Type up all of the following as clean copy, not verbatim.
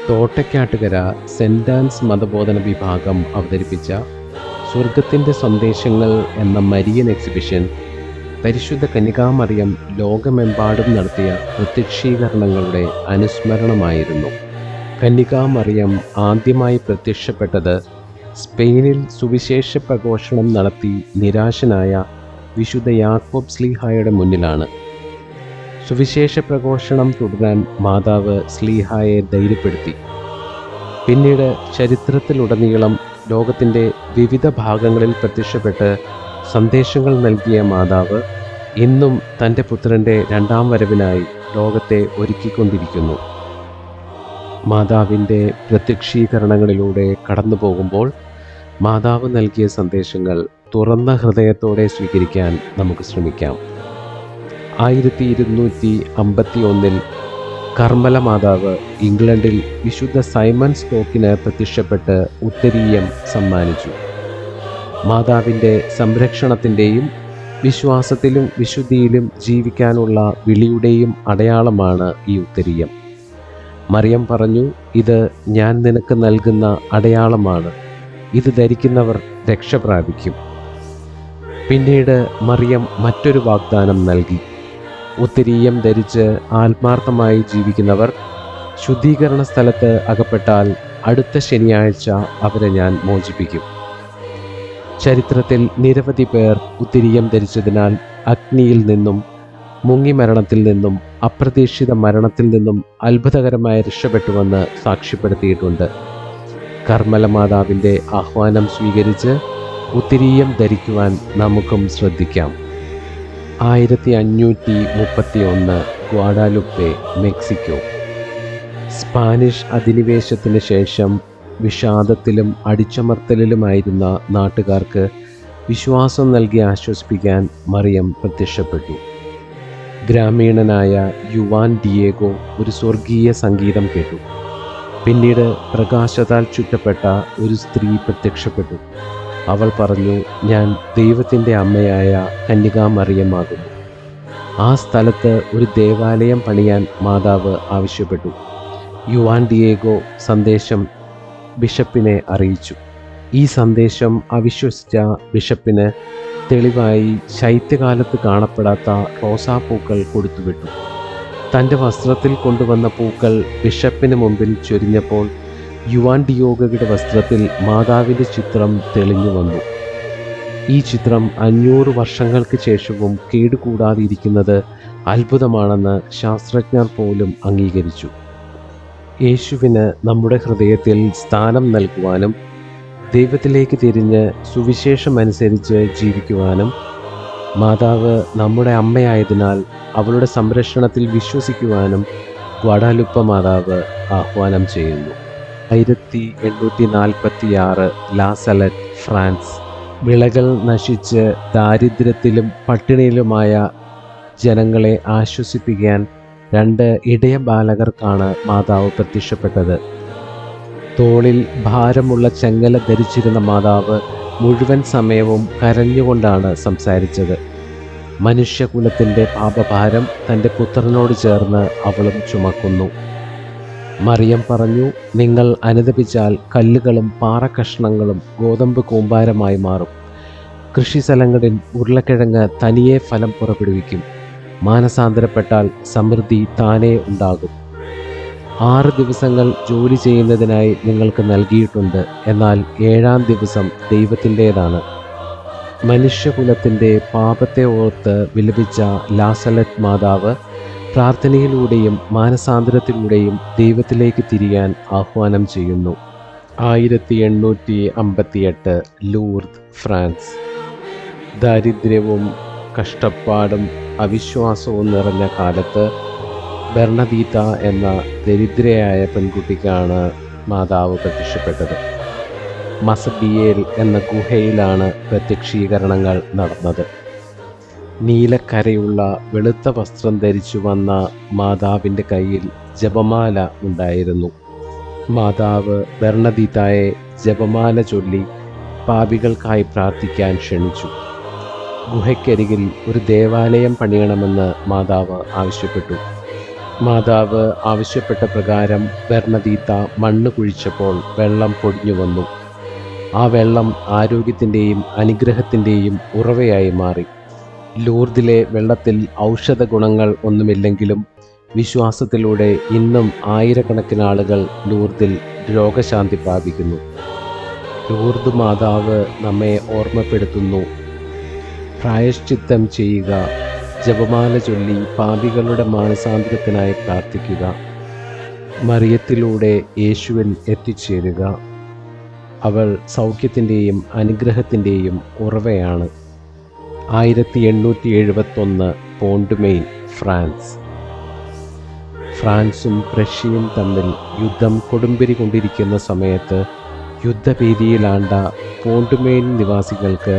Thottakkattukara cent Ans മതബോധന വിഭാഗം അവതരിപ്പിച്ച സ്വർഗത്തിൻ്റെ സന്ദേശങ്ങൾ എന്ന മരിയൻ എക്സിബിഷൻ പരിശുദ്ധ കന്യകാമറിയം ലോകമെമ്പാടും നടത്തിയ പ്രത്യക്ഷീകരണങ്ങളുടെ അനുസ്മരണമായിരുന്നു. കന്യകാമറിയം ആദ്യമായി പ്രത്യക്ഷപ്പെട്ടത് സ്പെയിനിൽ സുവിശേഷ പ്രഘോഷണം നടത്തി നിരാശനായ വിശുദ്ധ യാക്കോബ് സ്ലീഹായുടെ മുന്നിലാണ്. സുവിശേഷ പ്രഘോഷണം തുടരാൻ മാതാവ് സ്ലീഹായെ ധൈര്യപ്പെടുത്തി. പിന്നീട് ചരിത്രത്തിലുടനീളം ലോകത്തിൻ്റെ വിവിധ ഭാഗങ്ങളിൽ പ്രത്യക്ഷപ്പെട്ട് സന്ദേശങ്ങൾ നൽകിയ മാതാവ് ഇന്നും തൻ്റെ പുത്രൻ്റെ രണ്ടാം വരവിനായി ലോകത്തെ ഒരുക്കിക്കൊണ്ടിരിക്കുന്നു. മാതാവിൻ്റെ പ്രത്യക്ഷീകരണങ്ങളിലൂടെ കടന്നു പോകുമ്പോൾ മാതാവ് നൽകിയ സന്ദേശങ്ങൾ തുറന്ന ഹൃദയത്തോടെ സ്വീകരിക്കാൻ നമുക്ക് ശ്രമിക്കാം. 1251 കർമ്മല മാതാവ് ഇംഗ്ലണ്ടിൽ വിശുദ്ധ സൈമൺ സ്റ്റോക്കിന് പ്രത്യക്ഷപ്പെട്ട് ഉത്തരീയം സമ്മാനിച്ചു. മാതാവിൻ്റെ സംരക്ഷണത്തിൻ്റെയും വിശ്വാസത്തിലും വിശുദ്ധിയിലും ജീവിക്കാനുള്ള വിളിയുടെയും അടയാളമാണ് ഈ ഉത്തരീയം. മറിയം പറഞ്ഞു, ഇത് ഞാൻ നിനക്ക് നൽകുന്ന അടയാളമാണ്, ഇത് ധരിക്കുന്നവർ രക്ഷ പ്രാപിക്കും. പിന്നീട് മറിയം മറ്റൊരു വാഗ്ദാനം നൽകി. ഉത്തരീയം ധരിച്ച് ആത്മാർത്ഥമായി ജീവിക്കുന്നവർ ശുദ്ധീകരണ സ്ഥലത്ത് അകപ്പെട്ടാൽ അടുത്ത ശനിയാഴ്ച അവരെ ഞാൻ മോചിപ്പിക്കും. ചരിത്രത്തിൽ നിരവധി പേർ ഉത്തരീയം ധരിച്ചതിനാൽ അഗ്നിയിൽ നിന്നും മുങ്ങിമരണത്തിൽ നിന്നും അപ്രതീക്ഷിത മരണത്തിൽ നിന്നും അത്ഭുതകരമായി രക്ഷപ്പെട്ടുവെന്ന് സാക്ഷ്യപ്പെടുത്തിയിട്ടുണ്ട്. കർമ്മല മാതാവിൻ്റെ ആഹ്വാനം സ്വീകരിച്ച് ഉത്തരീയം ധരിക്കുവാൻ നമുക്കും ശ്രദ്ധിക്കാം. 1531 ഗ്വാഡാലുപ്പെ, മെക്സിക്കോ. സ്പാനിഷ് അധിനിവേശത്തിന് ശേഷം വിഷാദത്തിലും അടിച്ചമർത്തലിലുമായിരുന്ന നാട്ടുകാർക്ക് വിശ്വാസം നൽകി ആശ്വസിപ്പിക്കാൻ മറിയം പ്രത്യക്ഷപ്പെട്ടു. ഗ്രാമീണനായ യുവാൻ ഡിയേഗോ ഒരു സ്വർഗീയ സംഗീതം കേട്ടു. പിന്നീട് പ്രകാശത്താൽ ചുറ്റപ്പെട്ട ഒരു സ്ത്രീ പ്രത്യക്ഷപ്പെട്ടു. അവൾ പറഞ്ഞു, ഞാൻ ദൈവത്തിൻ്റെ അമ്മയായ കന്യകാമറിയമാകുന്നു. ആ സ്ഥലത്ത് ഒരു ദേവാലയം പണിയാൻ മാതാവ് ആവശ്യപ്പെട്ടു. യുവാൻ ഡിയേഗോ സന്ദേശം ബിഷപ്പിനെ അറിയിച്ചു. ഈ സന്ദേശം അവിശ്വസിച്ച ബിഷപ്പിന് തെളിവായി ശൈത്യകാലത്ത് കാണപ്പെടാത്ത റോസാപ്പൂക്കൾ കൊടുത്തുവിട്ടു. തൻ്റെ വസ്ത്രത്തിൽ കൊണ്ടുവന്ന പൂക്കൾ ബിഷപ്പിന് മുമ്പിൽ ചൊരിഞ്ഞപ്പോൾ യുവാൻ ഡിയോഗയുടെ വസ്ത്രത്തിൽ മാതാവിൻ്റെ ചിത്രം തെളിഞ്ഞു വന്നു. ഈ ചിത്രം 500 വർഷങ്ങൾക്ക് ശേഷവും കേടുകൂടാതിരിക്കുന്നത് അത്ഭുതമാണെന്ന് ശാസ്ത്രജ്ഞർ പോലും അംഗീകരിച്ചു. യേശുവിന് നമ്മുടെ ഹൃദയത്തിൽ സ്ഥാനം നൽകുവാനും ദൈവത്തിലേക്ക് തിരിഞ്ഞ് സുവിശേഷമനുസരിച്ച് ജീവിക്കുവാനും മാതാവ് നമ്മുടെ അമ്മയായതിനാൽ അവളുടെ സംരക്ഷണത്തിൽ വിശ്വസിക്കുവാനും ഗ്വാഡാലുപ്പ മാതാവ് ആഹ്വാനം ചെയ്യുന്നു. 1846 ലാസലറ്റ്, ഫ്രാൻസ്. വിളകൾ നശിച്ച് ദാരിദ്ര്യത്തിലും പട്ടിണിയിലുമായ ജനങ്ങളെ ആശ്വസിപ്പിക്കാൻ 2 ഇടയ ബാലകർക്കാണ് മാതാവ് പ്രത്യക്ഷപ്പെട്ടത്. തോളിൽ ഭാരമുള്ള ചെങ്ങല ധരിച്ചിരുന്ന മാതാവ് മുഴുവൻ സമയവും കരഞ്ഞുകൊണ്ടാണ് സംസാരിച്ചത്. മനുഷ്യകുലത്തിൻ്റെ പാപഭാരം തൻ്റെ പുത്രനോട് ചേർന്ന് അവളും ചുമക്കുന്നു. മറിയം പറഞ്ഞു, നിങ്ങൾ അനുതപിച്ചാൽ കല്ലുകളും പാറക്കഷ്ണങ്ങളും ഗോതമ്പ് കൂമ്പാരമായി മാറും. കൃഷിസ്ഥലങ്ങളിൽ ഉരുളക്കിഴങ്ങ് തനിയെ ഫലം പുറപ്പെടുവിക്കും. മാനസാന്തരപ്പെട്ടാൽ സമൃദ്ധി താനേ ഉണ്ടാകും. 6 ദിവസങ്ങൾ ജോലി ചെയ്യുന്നതിനായി നിങ്ങൾക്ക് നൽകിയിട്ടുണ്ട്, എന്നാൽ 7-ാം ദിവസം ദൈവത്തിൻ്റേതാണ്. മനുഷ്യകുലത്തിൻ്റെ പാപത്തെ ഓർത്ത് വിലപിച്ച ലാസലറ്റ് മാതാവ് പ്രാർത്ഥനയിലൂടെയും മാനസാന്തരത്തിലൂടെയും ദൈവത്തിലേക്ക് തിരിയാൻ ആഹ്വാനം ചെയ്യുന്നു. 1858 ലൂർദ്, ഫ്രാൻസ്. ദാരിദ്ര്യവും കഷ്ടപ്പാടും അവിശ്വാസവും നിറഞ്ഞ കാലത്ത് ബെർണദീത്ത എന്ന ദരിദ്രയായ പെൺകുട്ടിക്കാണ് മാതാവ് പ്രത്യക്ഷപ്പെട്ടത്. മസബിയേൽ എന്ന ഗുഹയിലാണ് പ്രത്യക്ഷീകരണങ്ങൾ നടന്നത്. നീലക്കരയുള്ള വെളുത്ത വസ്ത്രം ധരിച്ചു വന്ന മാതാവിൻ്റെ കയ്യിൽ ജപമാല ഉണ്ടായിരുന്നു. മാതാവ് ബെർണദീത്തായെ ജപമാല ചൊല്ലി പാപികൾക്കായി പ്രാർത്ഥിക്കാൻ ക്ഷണിച്ചു. ഗുഹയ്ക്കരികിൽ ഒരു ദേവാലയം പണിയണമെന്ന് മാതാവ് ആവശ്യപ്പെട്ടു. മാതാവ് ആവശ്യപ്പെട്ട പ്രകാരം ബെർണദീത്ത മണ്ണ് കുഴിച്ചപ്പോൾ വെള്ളം പൊടിഞ്ഞു വന്നു. ആ വെള്ളം ആരോഗ്യത്തിൻ്റെയും അനുഗ്രഹത്തിൻ്റെയും ഉറവയായി മാറി. ലൂർദിലെ വെള്ളത്തിൽ ഔഷധ ഗുണങ്ങൾ ഒന്നുമില്ലെങ്കിലും വിശ്വാസത്തിലൂടെ ഇന്നും ആയിരക്കണക്കിന് ആളുകൾ ലൂർദിൽ രോഗശാന്തി പ്രാപിക്കുന്നു. ലൂർദ് മാതാവ് നമ്മെ ഓർമ്മപ്പെടുത്തുന്നു, പ്രായശ്ചിത്തം ചെയ്യുക, ജപമാല ചൊല്ലി പാപികളുടെ മാനസാന്തരത്തിനായി പ്രാർത്ഥിക്കുക, മറിയത്തിലൂടെ യേശുവിൽ എത്തിച്ചേരുക. അവൾ സൗഖ്യത്തിൻ്റെയും അനുഗ്രഹത്തിൻ്റെയും ഉറവയാണ്. 1871 പോണ്ടുമെയിൻ, ഫ്രാൻസ്. ഫ്രാൻസും പ്രഷ്യയും തമ്മിൽ യുദ്ധം കൊടുമ്പിരി കൊണ്ടിരിക്കുന്ന സമയത്ത് യുദ്ധഭീതിയിലാണ്ട പോണ്ടുമെയിൻ നിവാസികൾക്ക്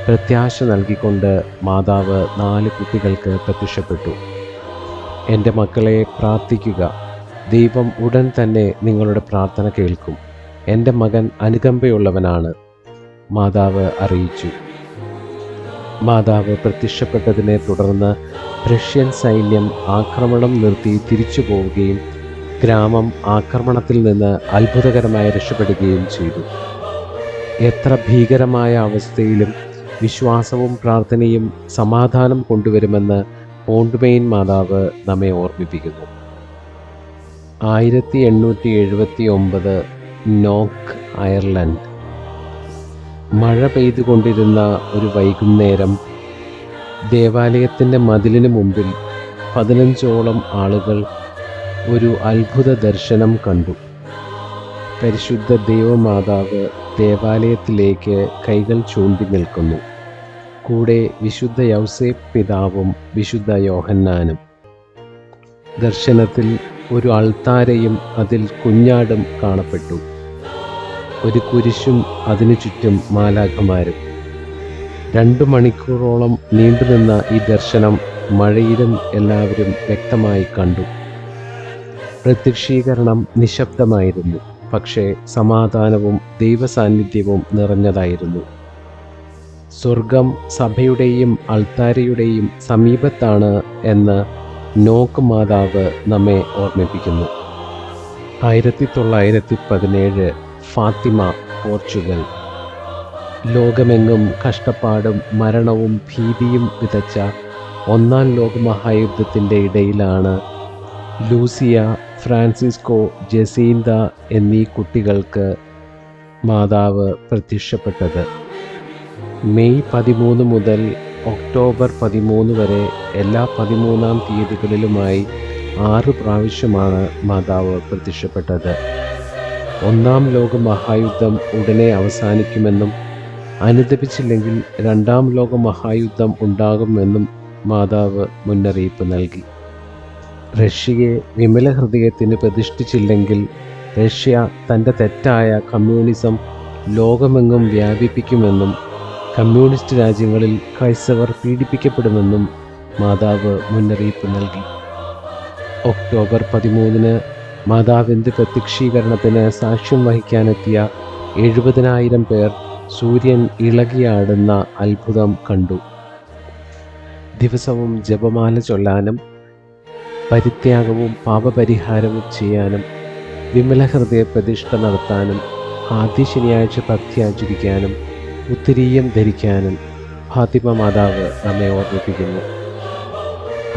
പ്രത്യാശ നൽകിക്കൊണ്ട് മാതാവ് 4 കുട്ടികൾക്ക് പ്രത്യക്ഷപ്പെട്ടു. എൻ്റെ മക്കളെ, പ്രാർത്ഥിക്കുക, ദൈവം ഉടൻ തന്നെ നിങ്ങളുടെ പ്രാർത്ഥന കേൾക്കും. എൻ്റെ മകൻ അനുകമ്പയുള്ളവനാണ്, മാതാവ് അറിയിച്ചു. മാതാവ് പ്രത്യക്ഷപ്പെട്ടതിനെ തുടർന്ന് പ്രഷ്യൻ സൈന്യം ആക്രമണം നിർത്തി തിരിച്ചു പോവുകയും ഗ്രാമം ആക്രമണത്തിൽ നിന്ന് അത്ഭുതകരമായി രക്ഷപ്പെടുകയും ചെയ്തു. എത്ര ഭീകരമായ അവസ്ഥയിലും വിശ്വാസവും പ്രാർത്ഥനയും സമാധാനം കൊണ്ടുവരുമെന്ന് പോണ്ടുമെയിൻ മാതാവ് നമ്മെ ഓർമ്മിപ്പിക്കുന്നു. 1879 നോക്ക്, അയർലൻഡ്. മഴ പെയ്തുകൊണ്ടിരുന്ന ഒരു വൈകുന്നേരം ദേവാലയത്തിൻ്റെ മതിലിന് മുമ്പിൽ 15ഓളം ആളുകൾ ഒരു അത്ഭുത ദർശനം കണ്ടു. പരിശുദ്ധ ദൈവമാതാവ് ദേവാലയത്തിലേക്ക് കൈകൾ ചൂണ്ടി നിൽക്കുന്നു. കൂടെ വിശുദ്ധ യൗസേപ്പ് പിതാവും വിശുദ്ധ യോഹന്നാനും. ദർശനത്തിൽ ഒരു അൾത്താരയും അതിൽ കുഞ്ഞാടും കാണപ്പെട്ടു. ഒരു കുരിശും അതിനു ചുറ്റും മാലാഖമാരും. 2 മണിക്കൂറോളം നീണ്ടുനിന്ന ഈ ദർശനം മഴയിലും എല്ലാവരും വ്യക്തമായി കണ്ടു. പ്രത്യക്ഷീകരണം നിശബ്ദമായിരുന്നു, പക്ഷേ സമാധാനവും ദൈവസാന്നിധ്യവും നിറഞ്ഞതായിരുന്നു. സ്വർഗം സഭയുടെയും അൾത്താരയുടെയും സമീപത്താണ് എന്ന് നോക്ക് മാതാവ് നമ്മെ ഓർമ്മിപ്പിക്കുന്നു. 1917 ഫാത്തിമ, പോർച്ചുഗൽ. ലോകമെങ്ങും കഷ്ടപ്പാടും മരണവും ഭീതിയും വിതച്ച 1-ാം ലോകമഹായുദ്ധത്തിൻ്റെ ഇടയിലാണ് ലൂസിയ, ഫ്രാൻസിസ്കോ, ജസീന്ത എന്നീ കുട്ടികൾക്ക് മാതാവ് പ്രത്യക്ഷപ്പെട്ടത്. മെയ് 13 മുതൽ ഒക്ടോബർ 13 വരെ എല്ലാ 13-ാം തീയതികളിലുമായി 6 പ്രാവശ്യമാണ് മാതാവ് പ്രത്യക്ഷപ്പെട്ടത്. 1-ാം ലോകമഹായുദ്ധം ഉടനെ അവസാനിക്കുമെന്നും അനുദപിച്ചില്ലെങ്കിൽ 2-ാം ലോകമഹായുദ്ധം ഉണ്ടാകുമെന്നും മാതാവ് മുന്നറിയിപ്പ് നൽകി. റഷ്യയെ വിമല ഹൃദയത്തിന് പ്രതിഷ്ഠിച്ചില്ലെങ്കിൽ റഷ്യ തൻ്റെ തെറ്റായ കമ്മ്യൂണിസം ലോകമെങ്ങും വ്യാപിപ്പിക്കുമെന്നും കമ്മ്യൂണിസ്റ്റ് രാജ്യങ്ങളിൽ ക്രൈസ്തവർ പീഡിപ്പിക്കപ്പെടുമെന്നും മാതാവ് മുന്നറിയിപ്പ് നൽകി. ഒക്ടോബർ 13 മാതാവിൻ്റെ പ്രത്യക്ഷീകരണത്തിന് സാക്ഷ്യം വഹിക്കാനെത്തിയ 70,000 പേർ സൂര്യൻ ഇളകിയാടുന്ന അത്ഭുതം കണ്ടു. ദിവസവും ജപമാല ചൊല്ലാനും പരിത്യാഗവും പാപപരിഹാരവും ചെയ്യാനും വിമല ഹൃദയ പ്രതിഷ്ഠ നടത്താനും ആദ്യ ശനിയാഴ്ച ഭക്തി ആചരിക്കാനും ഉത്തരീയം ധരിക്കാനും ഫാത്തിമ മാതാവ് നമ്മെ ഓർമ്മിപ്പിക്കുന്നു.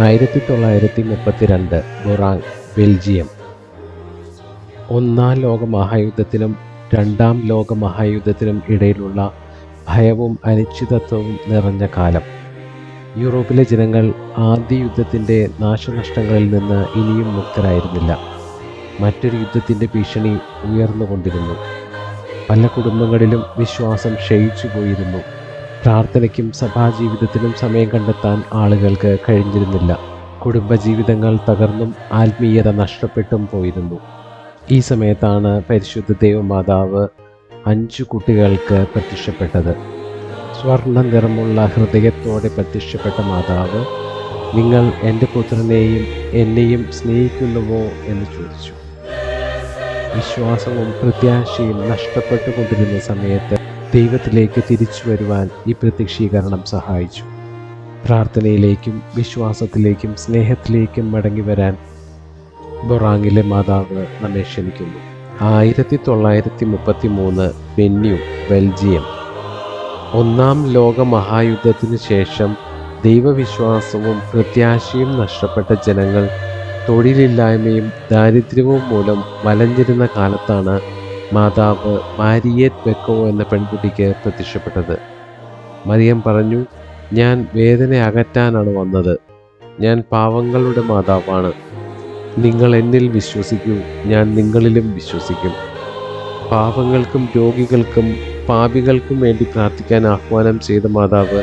1932 ബൊറാങ്, ബെൽജിയം. 1-ാം ലോകമഹായുദ്ധത്തിനും 2-ാം ലോകമഹായുദ്ധത്തിനും ഇടയിലുള്ള ഭയവും അനിശ്ചിതത്വവും നിറഞ്ഞ കാലം. യൂറോപ്പിലെ ജനങ്ങൾ ആദ്യ യുദ്ധത്തിൻ്റെ നാശനഷ്ടങ്ങളിൽ നിന്ന് ഇനിയും മുക്തരായിരുന്നില്ല. മറ്റൊരു യുദ്ധത്തിൻ്റെ ഭീഷണി ഉയർന്നുകൊണ്ടിരുന്നു. പല കുടുംബങ്ങളിലും വിശ്വാസം ക്ഷയിച്ചു പോയിരുന്നു. പ്രാർത്ഥനയ്ക്കും സഭാജീവിതത്തിനും സമയം കണ്ടെത്താൻ ആളുകൾക്ക് കഴിഞ്ഞിരുന്നില്ല. കുടുംബജീവിതങ്ങൾ തകർന്നും ആത്മീയത നഷ്ടപ്പെട്ടും പോയിരുന്നു. ഈ സമയത്താണ് പരിശുദ്ധ ദൈവമാതാവ് 5 കുട്ടികൾക്ക് പ്രത്യക്ഷപ്പെട്ടത്. സ്വർണ്ണ നിറമുള്ള ഹൃദയത്തോടെ പ്രത്യക്ഷപ്പെട്ട മാതാവ്, നിങ്ങൾ എൻ്റെ പുത്രനെയും എന്നെയും സ്നേഹിക്കുന്നുവോ എന്ന് ചോദിച്ചു. വിശ്വാസവും പ്രത്യാശയും നഷ്ടപ്പെട്ടുകൊണ്ടിരുന്ന സമയത്ത് ദൈവത്തിലേക്ക് തിരിച്ചു വരുവാൻ ഈ പ്രത്യക്ഷീകരണം സഹായിച്ചു. പ്രാർത്ഥനയിലേക്കും വിശ്വാസത്തിലേക്കും സ്നേഹത്തിലേക്കും മടങ്ങി വരാൻ ബൊറാങ്ങിലെ മാതാവ് നമ്മെ ക്ഷണിക്കുന്നു. 1933 ബെന്യു, ബെൽജിയം. ഒന്നാം ലോക മഹായുദ്ധത്തിനു ശേഷം ദൈവവിശ്വാസവും പ്രത്യാശയും നഷ്ടപ്പെട്ട ജനങ്ങൾ തൊഴിലില്ലായ്മയും ദാരിദ്ര്യവും മൂലം വലഞ്ഞിരുന്ന കാലത്താണ് മാതാവ് മാരിയേറ്റ് ബെക്കോ എന്ന പെൺകുട്ടിക്ക് പ്രത്യക്ഷപ്പെട്ടത്. മറിയം പറഞ്ഞു, ഞാൻ വേദന അകറ്റാനാണ് വന്നത്. ഞാൻ പാവങ്ങളുടെ മാതാവാണ്. നിങ്ങൾ എന്നിൽ വിശ്വസിക്കൂ, ഞാൻ നിങ്ങളിലും വിശ്വസിക്കും. പാവങ്ങൾക്കും രോഗികൾക്കും പാപികൾക്കും വേണ്ടി പ്രാർത്ഥിക്കാൻ ആഹ്വാനം ചെയ്ത മാതാവ്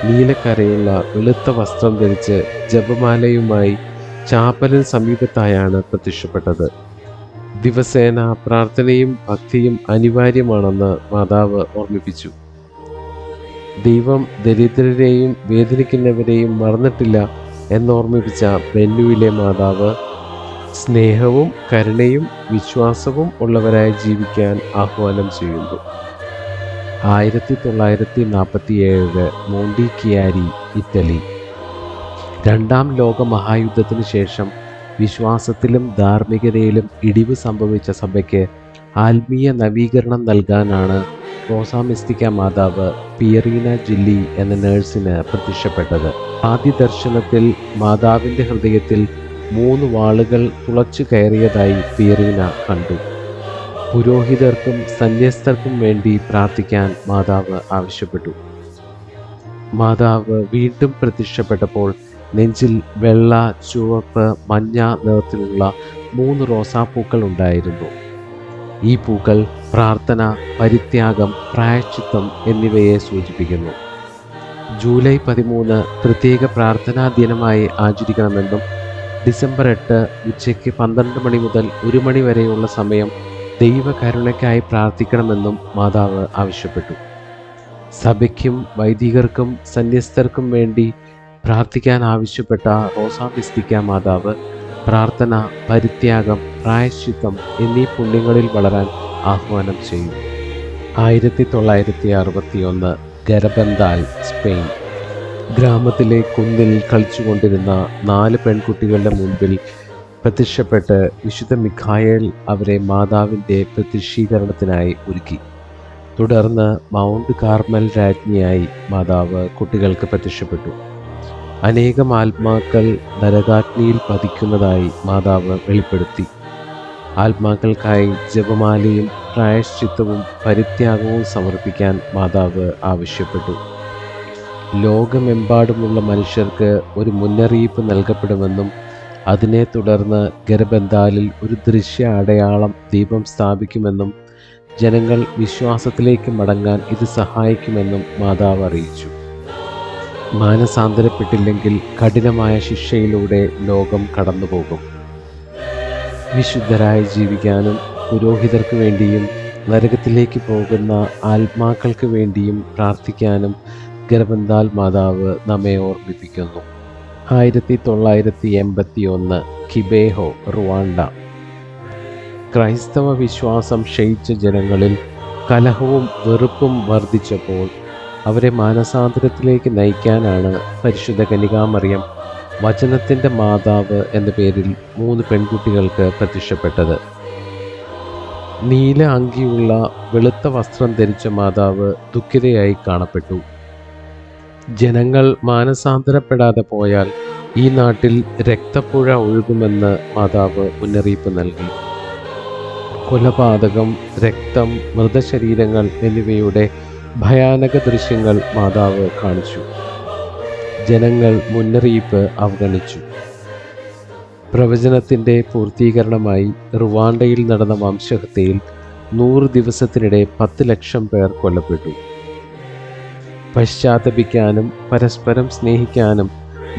നീലക്കരയുള്ള വെളുത്ത വസ്ത്രം ധരിച്ച് ജപമാലയുമായി ചാപ്പലിന് സമീപത്തായാണ് പ്രത്യക്ഷപ്പെട്ടത്. ദിവസേന പ്രാർത്ഥനയും ഭക്തിയും അനിവാര്യമാണെന്ന് മാതാവ് ഓർമ്മിപ്പിച്ചു. ദൈവം ദരിദ്രരെയും വേദനിക്കുന്നവരെയും മറന്നിട്ടില്ല എന്നോർമ്മിപ്പിച്ച ബെന്നുവിലെ മാതാവ് സ്നേഹവും കരുണയും വിശ്വാസവും ഉള്ളവരായി ജീവിക്കാൻ ആഹ്വാനം ചെയ്യുന്നു. 1947 മോണ്ടിക്കിയാരി, ഇറ്റലി. രണ്ടാം ലോക മഹായുദ്ധത്തിന് ശേഷം വിശ്വാസത്തിലും ധാർമ്മികതയിലും ഇടിവ് സംഭവിച്ച സഭയ്ക്ക് ആത്മീയ നവീകരണം നൽകാനാണ് റോസാ മിസ്റ്റിക്ക മാതാവ് പിയറീന ജില്ലി എന്ന നേഴ്സിന് പ്രത്യക്ഷപ്പെട്ടത്. ആദ്യ ദർശനത്തിൽ മാതാവിൻ്റെ ഹൃദയത്തിൽ 3 വാളുകൾ തുളച്ചു കയറിയതായി പിയറീന കണ്ടു. പുരോഹിതർക്കും സന്യസ്തർക്കും വേണ്ടി പ്രാർത്ഥിക്കാൻ മാതാവ് ആവശ്യപ്പെട്ടു. മാതാവ് വീണ്ടും പ്രത്യക്ഷപ്പെട്ടപ്പോൾ നെഞ്ചിൽ വെള്ള, ചുവപ്പ്, മഞ്ഞ നിറത്തിലുള്ള 3 റോസാപ്പൂക്കൾ ഉണ്ടായിരുന്നു. ഈ പൂക്കൾ പ്രാർത്ഥന, പരിത്യാഗം, പ്രായശ്ചിത്തം എന്നിവയെ സൂചിപ്പിക്കുന്നു. ജൂലൈ 13 പ്രത്യേക പ്രാർത്ഥനാ ദിനമായി ആചരിക്കണമെന്നും ഡിസംബർ 8 ഉച്ചയ്ക്ക് 12 മണി മുതൽ 1 മണി വരെയുള്ള സമയം ദൈവകരുണയ്ക്കായി പ്രാർത്ഥിക്കണമെന്നും മാതാവ് ആവശ്യപ്പെട്ടു. സഭയ്ക്കും വൈദികർക്കും സന്യസ്തർക്കും വേണ്ടി പ്രാർത്ഥിക്കാൻ ആവശ്യപ്പെട്ട റോസാ മിസ്റ്റിക്ക മാതാവ് പ്രാർത്ഥന, പരിത്യാഗം, പ്രായശ്ചിത്തം എന്നീ പുണ്യങ്ങളിൽ വളരാൻ ആഹ്വാനം ചെയ്യും. 1961 ഗരബന്താൽ, സ്പെയിൻ. ഗ്രാമത്തിലെ കുന്നിൽ കളിച്ചുകൊണ്ടിരുന്ന 4 പെൺകുട്ടികളുടെ മുൻപിൽ പ്രത്യക്ഷപ്പെട്ട് വിശുദ്ധ മിഖായേൽ അവരെ മാതാവിൻ്റെ പ്രത്യക്ഷീകരണത്തിനായി ഒരുക്കി. തുടർന്ന് മൗണ്ട് കാർമൽ രാജ്ഞിയായി മാതാവ് കുട്ടികൾക്ക് പ്രത്യക്ഷപ്പെട്ടു. അനേകം ആത്മാക്കൾ നരകാഗ്നിയിൽ പതിക്കുന്നതായി മാതാവ് വെളിപ്പെടുത്തി. ആത്മാക്കൾക്കായി ജപമാലയും പ്രായശ്ചിത്തവും പരിത്യാഗവും സമർപ്പിക്കാൻ മാതാവ് ആവശ്യപ്പെട്ടു. ലോകമെമ്പാടുമുള്ള മനുഷ്യർക്ക് ഒരു മുന്നറിയിപ്പ് നൽകപ്പെടുമെന്നും അതിനെ തുടർന്ന് ഗരബന്താലിൽ ഒരു ദൃശ്യ അടയാളം ദീപം സ്ഥാപിക്കുമെന്നും ജനങ്ങൾ വിശ്വാസത്തിലേക്ക് മടങ്ങാൻ ഇത് സഹായിക്കുമെന്നും മാതാവ് അറിയിച്ചു. മാനസാന്തരപ്പെട്ടില്ലെങ്കിൽ കഠിനമായ ശിക്ഷയിലൂടെ ലോകം കടന്നുപോകും. വിശുദ്ധരായി ജീവിക്കാനും പുരോഹിതർക്ക് വേണ്ടിയും നരകത്തിലേക്ക് പോകുന്ന ആത്മാക്കൾക്ക് വേണ്ടിയും പ്രാർത്ഥിക്കാനും ഗരബന്താൽ മാതാവ് നമ്മെ ഓർമ്മിപ്പിക്കുന്നു. 1981 കിബേഹോ, റുവാണ്ട. ക്രൈസ്തവ വിശ്വാസം ക്ഷയിച്ച ജനങ്ങളിൽ കലഹവും വെറുപ്പും വർദ്ധിച്ചപ്പോൾ അവരെ മാനസാന്തരത്തിലേക്ക് നയിക്കാനാണ് പരിശുദ്ധ കന്യകാമറിയം വചനത്തിൻ്റെ മാതാവ് എന്ന പേരിൽ 3 പെൺകുട്ടികൾക്ക് പ്രത്യക്ഷപ്പെട്ടത്. നീല അങ്കിയുള്ള വെളുത്ത വസ്ത്രം ധരിച്ച മാതാവ് ദുഃഖിതയായി കാണപ്പെട്ടു. ജനങ്ങൾ മാനസാന്തരപ്പെടാതെ പോയാൽ ഈ നാട്ടിൽ രക്തപ്പുഴ ഒഴുകുമെന്ന് മാതാവ് മുന്നറിയിപ്പ് നൽകി. കൊലപാതകം, രക്തം, മൃതശരീരങ്ങൾ എന്നിവയുടെ ഭയാനക ദൃശ്യങ്ങൾ മാതാവ് കാണിച്ചു. ജനങ്ങൾ മുന്നറിയിപ്പ് അവഗണിച്ചു. പ്രവചനത്തിൻ്റെ പൂർത്തീകരണമായി റുവാണ്ടയിൽ നടന്ന വംശഹത്യയിൽ 100 ദിവസത്തിനിടെ 10 ലക്ഷം പേർ കൊല്ലപ്പെട്ടു. പശ്ചാത്തപിക്കാനും പരസ്പരം സ്നേഹിക്കാനും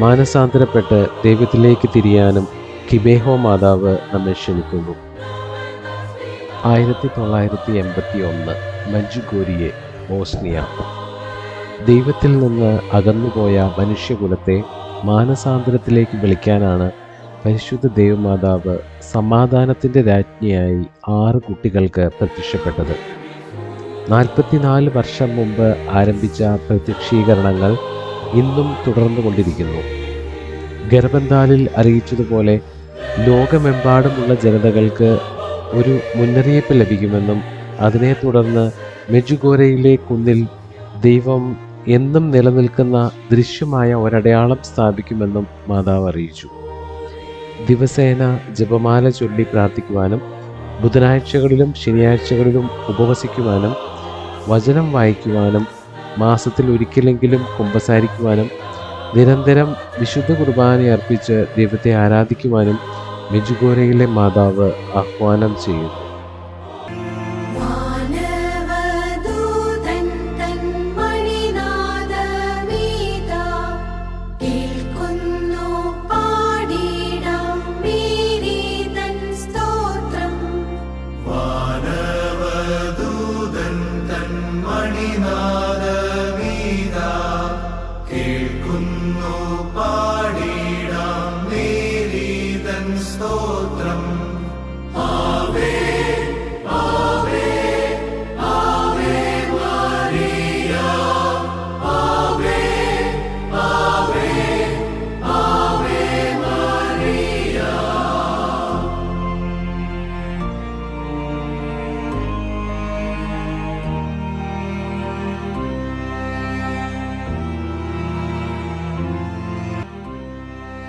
മാനസാന്തരപ്പെട്ട് ദൈവത്തിലേക്ക് തിരിയാനും കിബേഹോ മാതാവ് നമ്മെ ക്ഷണിക്കുന്നു. 1981 മഞ്ജുഗോരിയെ, ബോസ്നിയ. ദൈവത്തിൽ നിന്ന് അകന്നുപോയ മനുഷ്യകുലത്തെ മാനസാന്തരത്തിലേക്ക് വിളിക്കാനാണ് പരിശുദ്ധ ദൈവമാതാവ് സമാധാനത്തിൻ്റെ രാജ്ഞിയായി 6 കുട്ടികൾക്ക് പ്രത്യക്ഷപ്പെട്ടത്. 44 വർഷം മുമ്പ് ആരംഭിച്ച പ്രത്യക്ഷീകരണങ്ങൾ ഇന്നും തുടർന്നുകൊണ്ടിരിക്കുന്നു. ഗർഭന്താലിൽ അറിയിച്ചതുപോലെ ലോകമെമ്പാടുമുള്ള ജനതകൾക്ക് ഒരു മുന്നറിയിപ്പ് ലഭിക്കുമെന്നും അതിനെ തുടർന്ന് മെജുഗോരയിലെ കുന്നിൽ ദൈവം എന്നും നിലനിൽക്കുന്ന ദൃശ്യമായ ഒരടയാളം സ്ഥാപിക്കുമെന്നും മാതാവ് അറിയിച്ചു. ദിവസേന ജപമാല ചൊല്ലി പ്രാർത്ഥിക്കുവാനും ബുധനാഴ്ചകളിലും ശനിയാഴ്ചകളിലും ഉപവസിക്കുവാനും വചനം വായിക്കുവാനും മാസത്തിൽ ഒരിക്കലെങ്കിലും കുമ്പസാരിക്കുവാനും നിരന്തരം വിശുദ്ധ കുർബാന അർപ്പിച്ച് ദൈവത്തെ ആരാധിക്കുവാനും മെജുഗോരയിലെ മാതാവ് ആഹ്വാനം ചെയ്യുന്നു.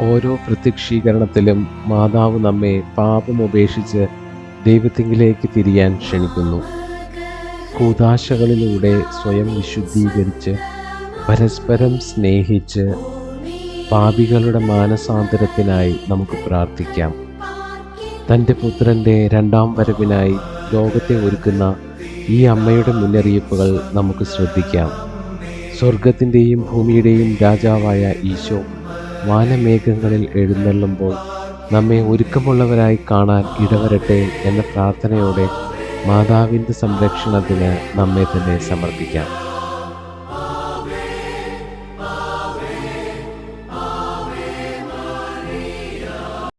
ഓരോ പ്രത്യക്ഷീകരണത്തിലും മാതാവ് നമ്മെ പാപമുപേക്ഷിച്ച് ദൈവത്തിങ്കിലേക്ക് തിരിയാൻ ക്ഷണിക്കുന്നു. കൂദാശകളിലൂടെ സ്വയം വിശുദ്ധീകരിച്ച് പരസ്പരം സ്നേഹിച്ച് പാപികളുടെ മാനസാന്തരത്തിനായി നമുക്ക് പ്രാർത്ഥിക്കാം. തൻ്റെ പുത്രൻ്റെ രണ്ടാം വരവിനായി ലോകത്തെ ഒരുക്കുന്ന ഈ അമ്മയുടെ മുന്നറിയിപ്പുകൾ നമുക്ക് ശ്രദ്ധിക്കാം. സ്വർഗത്തിൻ്റെയും ഭൂമിയുടെയും രാജാവായ ഈശോ വാനമേഘങ്ങളിൽ എഴുന്നള്ളുമ്പോൾ നമ്മെ ഒരുക്കമുള്ളവരായി കാണാൻ ഇടവരട്ടെ എന്ന പ്രാർത്ഥനയോടെ മാതാവിൻ്റെ സംരക്ഷണത്തിന് നമ്മെ തന്നെ സമർപ്പിക്കാം.